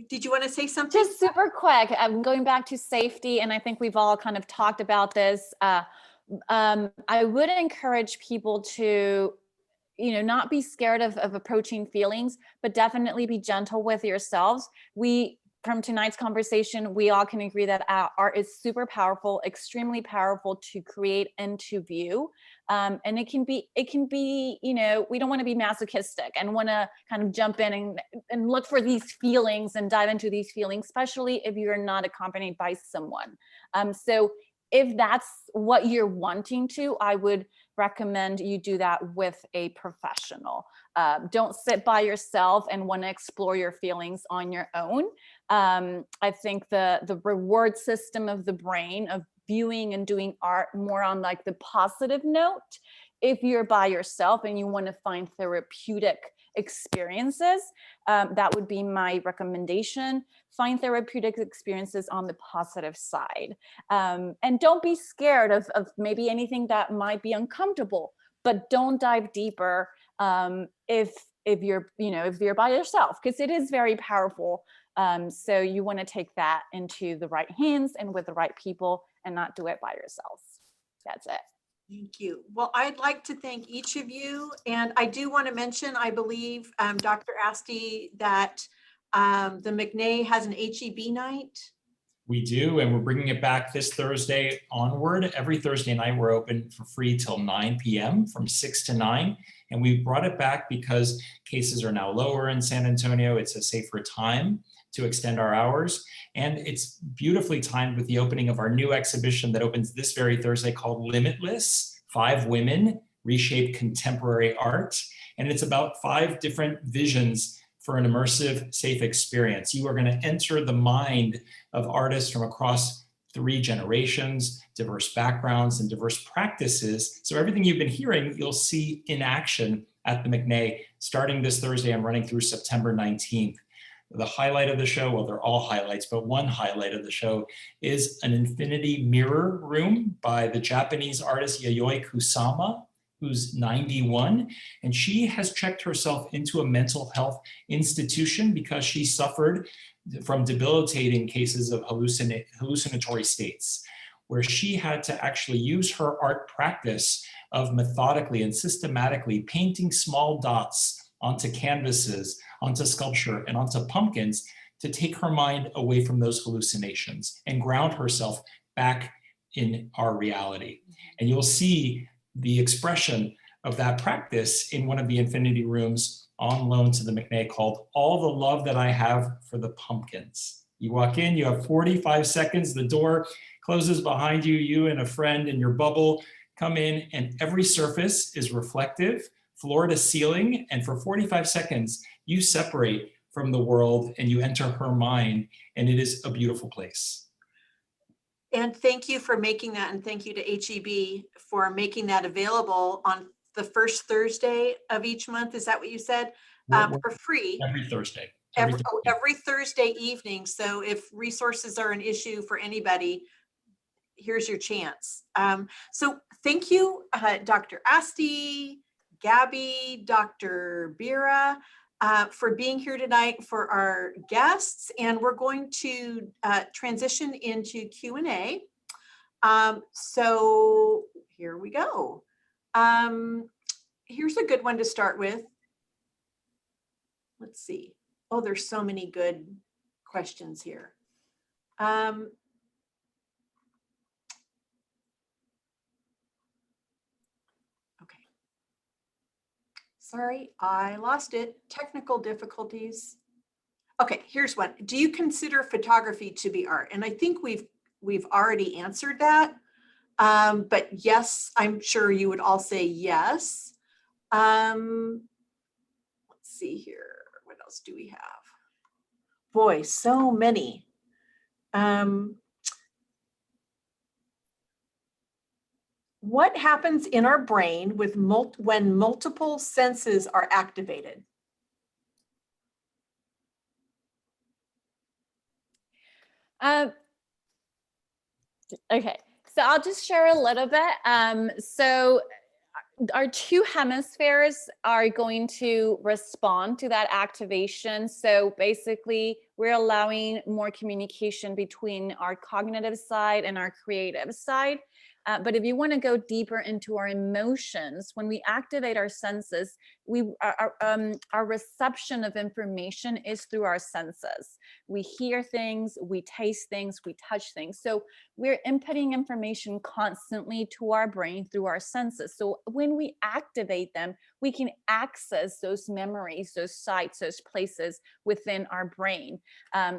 did you want to say something? Just super quick. I'm going back to safety, and I think we've all kind of talked about this. I would encourage people to, not be scared of approaching feelings, but definitely be gentle with yourselves. From tonight's conversation, we all can agree that art is super powerful, extremely powerful to create and to view. And it can be, we don't want to be masochistic and want to kind of jump in and look for these feelings and dive into these feelings, especially if you're not accompanied by someone. So if that's what you're wanting to, I would recommend you do that with a professional. Don't sit by yourself and want to explore your feelings on your own. I think the reward system of the brain of viewing and doing art more on like the positive note. If you're by yourself and you want to find therapeutic experiences, that would be my recommendation. Find therapeutic experiences on the positive side. And don't be scared of maybe anything that might be uncomfortable, but don't dive deeper if you're by yourself, because it is very powerful. So you want to take that into the right hands and with the right people and not do it by yourselves. That's it. Thank you. Well, I'd like to thank each of you. And I do want to mention, I believe, Dr. Aste, that the McNay has an HEB night. We do, and we're bringing it back this Thursday onward. Every Thursday night, we're open for free till 9 p.m. from 6 to 9. And we brought it back because cases are now lower in San Antonio. It's a safer time to extend our hours. And it's beautifully timed with the opening of our new exhibition that opens this very Thursday called Limitless, 5 Women Reshape Contemporary Art. And it's about 5 different visions for an immersive, safe experience. You are going to enter the mind of artists from across 3 generations, diverse backgrounds, and diverse practices. So everything you've been hearing, you'll see in action at the McNay starting this Thursday and running through September 19th. The highlight of the show, well, they're all highlights, but one highlight of the show is an infinity mirror room by the Japanese artist Yayoi Kusama, who's 91. And she has checked herself into a mental health institution because she suffered from debilitating cases of hallucinatory states, where she had to actually use her art practice of methodically and systematically painting small dots onto canvases, onto sculpture, and onto pumpkins to take her mind away from those hallucinations and ground herself back in our reality. And you'll see the expression of that practice in one of the infinity rooms on loan to the McNay called All the Love That I Have for the Pumpkins. You walk in, you have 45 seconds, the door closes behind you, you and a friend in your bubble come in, and every surface is reflective, floor to ceiling, and for 45 seconds, you separate from the world and you enter her mind, and it is a beautiful place. And thank you for making that, and thank you to HEB for making that available on the first Thursday of each month. Is that what you said? For free. Every Thursday. Every Thursday evening. So if resources are an issue for anybody, here's your chance. So thank you, Dr. Aste, Gaby, Dr. Bira, for being here tonight for our guests. And we're going to transition into Q&A. So here we go. Here's a good one to start with. Let's see. Oh, there's so many good questions here. Sorry, I lost it. Technical difficulties. Okay, here's one. Do you consider photography to be art? And I think we've already answered that. But yes, I'm sure you would all say yes. Let's see here. What else do we have? Boy, so many. What happens in our brain with when multiple senses are activated? Okay, so I'll just share a little bit. So our two hemispheres are going to respond to that activation. So basically, we're allowing more communication between our cognitive side and our creative side. But if you want to go deeper into our emotions, when we activate our senses, our reception of information is through our senses. We hear things, we taste things, we touch things. So we're inputting information constantly to our brain through our senses. So when we activate them, we can access those memories, those sites, those places within our brain.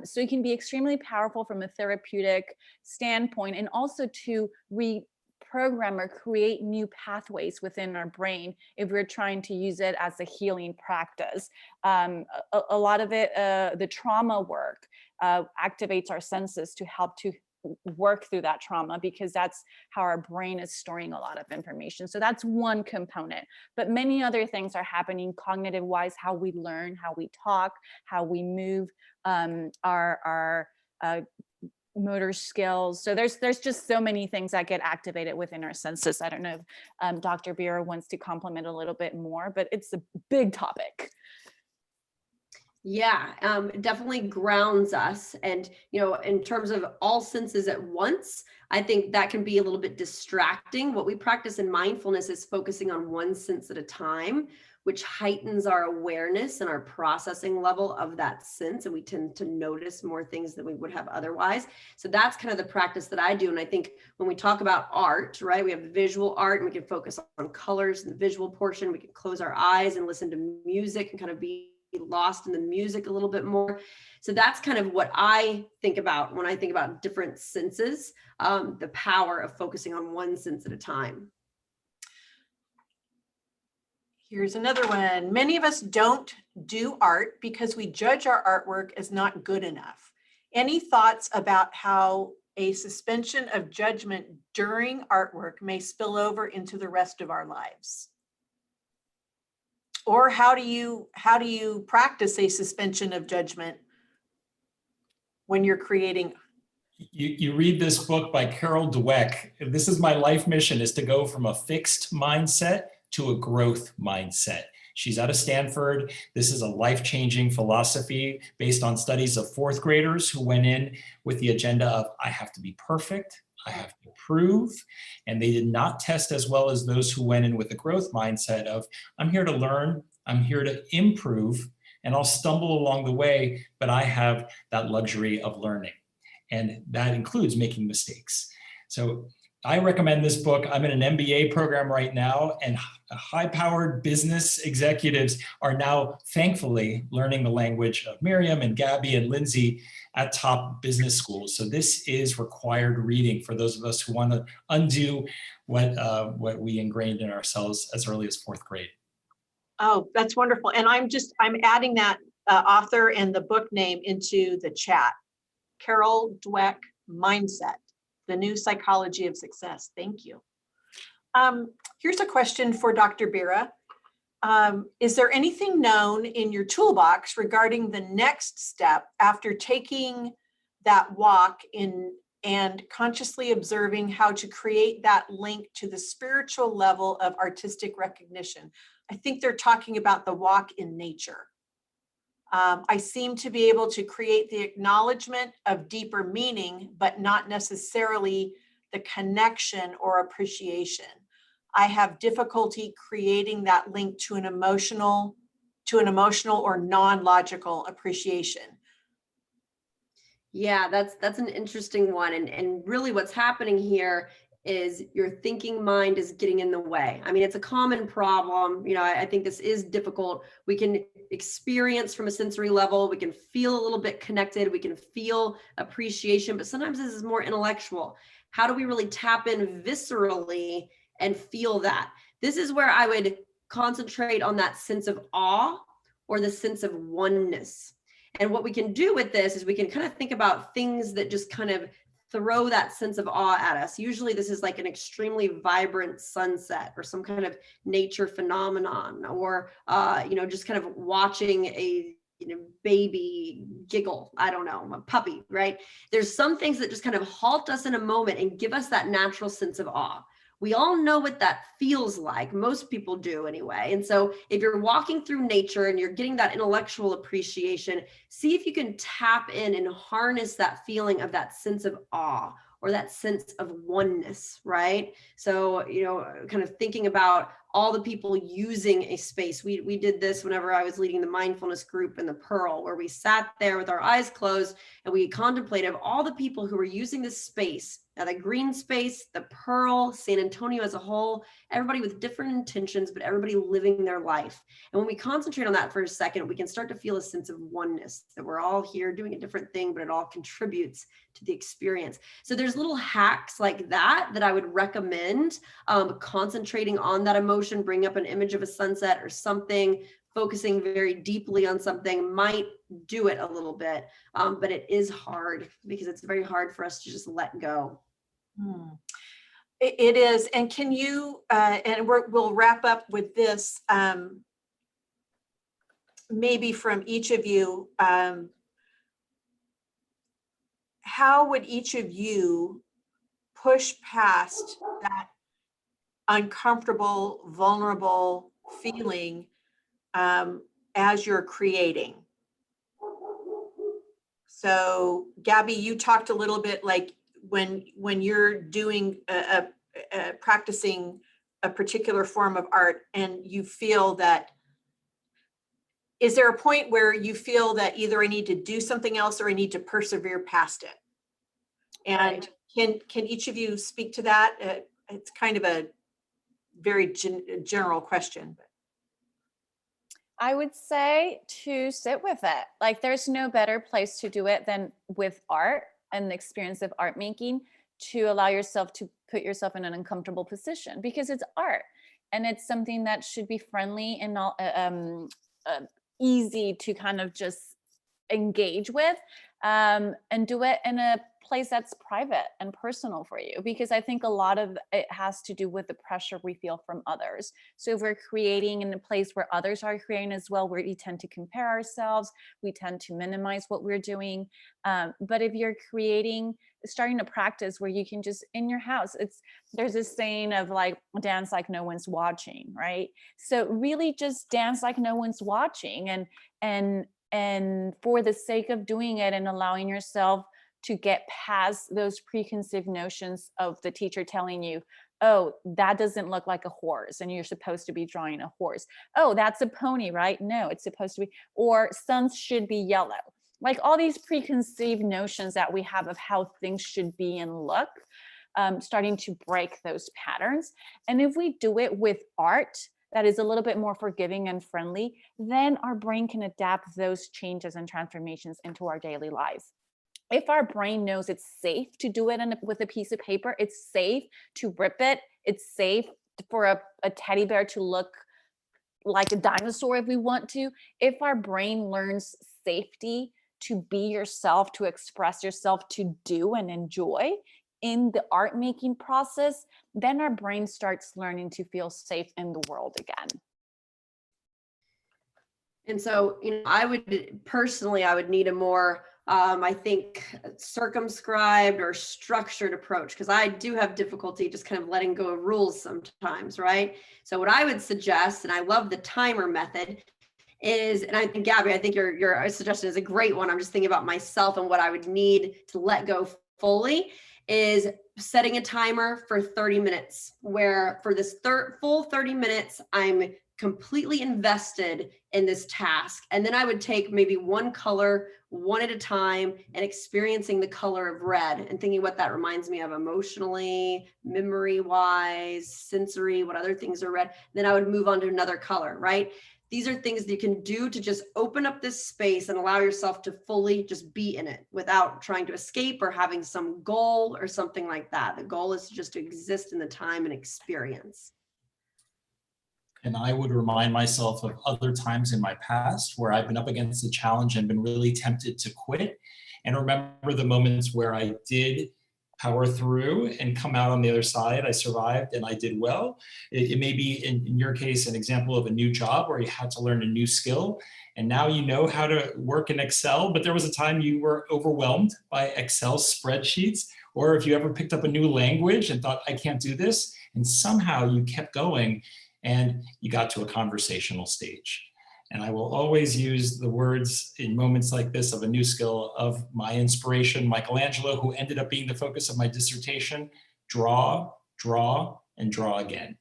So it can be extremely powerful from a therapeutic standpoint, and also to reprogram or create new pathways within our brain if we're trying to use it as a healing practice. A lot of it, the trauma work activates our senses to help to work through that trauma, because that's how our brain is storing a lot of information. So that's one component, but many other things are happening cognitive wise, how we learn, how we talk, how we move, our motor skills. So there's just so many things that get activated within our senses. I don't know if Dr. Bira wants to comment a little bit more, but it's a big topic. Yeah, definitely grounds us. And, you know, in terms of all senses at once, I think that can be a little bit distracting. What we practice in mindfulness is focusing on one sense at a time, which heightens our awareness and our processing level of that sense. And we tend to notice more things than we would have otherwise. So that's kind of the practice that I do. And I think when we talk about art, right, we have visual art and we can focus on colors and the visual portion. We can close our eyes and listen to music and kind of be lost in the music a little bit more. So that's kind of what I think about when I think about different senses, the power of focusing on one sense at a time. Here's another one. Many of us don't do art because we judge our artwork as not good enough. Any thoughts about how a suspension of judgment during artwork may spill over into the rest of our lives? Or how do you practice a suspension of judgment when you're creating? You read this book by Carol Dweck. This is my life mission, is to go from a fixed mindset to a growth mindset. She's out of Stanford. This is a life-changing philosophy based on studies of fourth graders who went in with the agenda of, I have to be perfect, I have to prove. And they did not test as well as those who went in with a growth mindset of, I'm here to learn, I'm here to improve, and I'll stumble along the way, but I have that luxury of learning. And that includes making mistakes. So I recommend this book. I'm in an MBA program right now, and high-powered business executives are now thankfully learning the language of Meriam and Gaby and Lindsay at top business schools. So this is required reading for those of us who want to undo what we ingrained in ourselves as early as fourth grade. Oh, that's wonderful. And I'm adding that author and the book name into the chat. Carol Dweck, Mindset, The New Psychology of Success. Thank you. Here's a question for Dr. Bira. Is there anything known in your toolbox regarding the next step after taking that walk in and consciously observing how to create that link to the spiritual level of artistic recognition? I think they're talking about the walk in nature. I seem to be able to create the acknowledgement of deeper meaning, but not necessarily the connection or appreciation. I have difficulty creating that link to an emotional or non-logical appreciation. Yeah, that's an interesting one. And really what's happening here is your thinking mind is getting in the way. I mean, it's a common problem. You know, I think this is difficult. We can experience from a sensory level, we can feel a little bit connected, we can feel appreciation, but sometimes this is more intellectual. How do we really tap in viscerally and feel that? This is where I would concentrate on that sense of awe or the sense of oneness. And what we can do with this is we can kind of think about things that just kind of throw that sense of awe at us. Usually this is like an extremely vibrant sunset or some kind of nature phenomenon, or, just kind of watching a baby giggle. I don't know, a puppy, right? There's some things that just kind of halt us in a moment and give us that natural sense of awe. We all know what that feels like. Most people do anyway. And so if you're walking through nature and you're getting that intellectual appreciation, see if you can tap in and harness that feeling of that sense of awe or that sense of oneness, right? So, kind of thinking about all the people using a space. We did this whenever I was leading the mindfulness group in the Pearl, where we sat there with our eyes closed and we contemplated all the people who were using this space. Now, the green space, the Pearl, San Antonio as a whole, everybody with different intentions, but everybody living their life. And when we concentrate on that for a second, we can start to feel a sense of oneness, that we're all here doing a different thing, but it all contributes to the experience. So there's little hacks like that I would recommend, concentrating on that emotion, bring up an image of a sunset or something, focusing very deeply on something might do it a little bit, but it is hard because it's very hard for us to just let go. It is. And can you, and we'll wrap up with this, maybe from each of you, how would each of you push past that uncomfortable, vulnerable feeling as you're creating? So Gaby, you talked a little bit like when you're doing practicing a particular form of art and you feel that, is there a point where you feel that either I need to do something else or I need to persevere past it? And can each of you speak to that? It's kind of a very general question. I would say to sit with it. Like, there's no better place to do it than with art and the experience of art making, to allow yourself to put yourself in an uncomfortable position, because it's art and it's something that should be friendly and not easy to kind of just engage with, and do it in a place that's private and personal for you, because I think a lot of it has to do with the pressure we feel from others. So if we're creating in a place where others are creating as well, where we tend to compare ourselves, we tend to minimize what we're doing. But if you're starting a practice where you can just in your house, there's this saying of like, dance like no one's watching, right? So really just dance like no one's watching, and for the sake of doing it and allowing yourself to get past those preconceived notions of the teacher telling you, oh, that doesn't look like a horse and you're supposed to be drawing a horse. Oh, that's a pony, right? No, it's supposed to be, or suns should be yellow. Like all these preconceived notions that we have of how things should be and look, starting to break those patterns. And if we do it with art that is a little bit more forgiving and friendly, then our brain can adapt those changes and transformations into our daily lives. If our brain knows it's safe to do it with a piece of paper, it's safe to rip it, it's safe for a teddy bear to look like a dinosaur if we want to. If our brain learns safety to be yourself, to express yourself, to do and enjoy in the art making process, then our brain starts learning to feel safe in the world again. And so, I would need a more, I think, circumscribed or structured approach, because I do have difficulty just kind of letting go of rules sometimes, right? So what I would suggest, and I love the timer method, is, and I think, Gaby, I think your suggestion is a great one. I'm just thinking about myself and what I would need to let go fully, is setting a timer for 30 minutes, where for this full 30 minutes, I'm completely invested in this task. And then I would take maybe one color, one at a time, and experiencing the color of red and thinking what that reminds me of emotionally, memory-wise, sensory, what other things are red. Then I would move on to another color, right? These are things that you can do to just open up this space and allow yourself to fully just be in it without trying to escape or having some goal or something like that. The goal is just to exist in the time and experience. And I would remind myself of other times in my past where I've been up against a challenge and been really tempted to quit, and remember the moments where I did power through and come out on the other side. I survived and I did well. It may be, in your case, an example of a new job where you had to learn a new skill, and now you know how to work in Excel, but there was a time you were overwhelmed by Excel spreadsheets. Or if you ever picked up a new language and thought, I can't do this, and somehow you kept going and you got to a conversational stage. And I will always use the words in moments like this of a new skill of my inspiration, Michelangelo, who ended up being the focus of my dissertation: draw, draw, and draw again.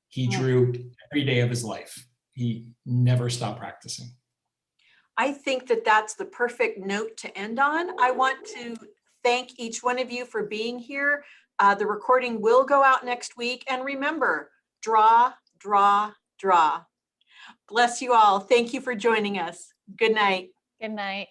He drew every day of his life. He never stopped practicing. I think that that's the perfect note to end on. I want to thank each one of you for being here. The recording will go out next week. And remember, draw, draw, draw. Bless you all. Thank you for joining us. Good night. Good night.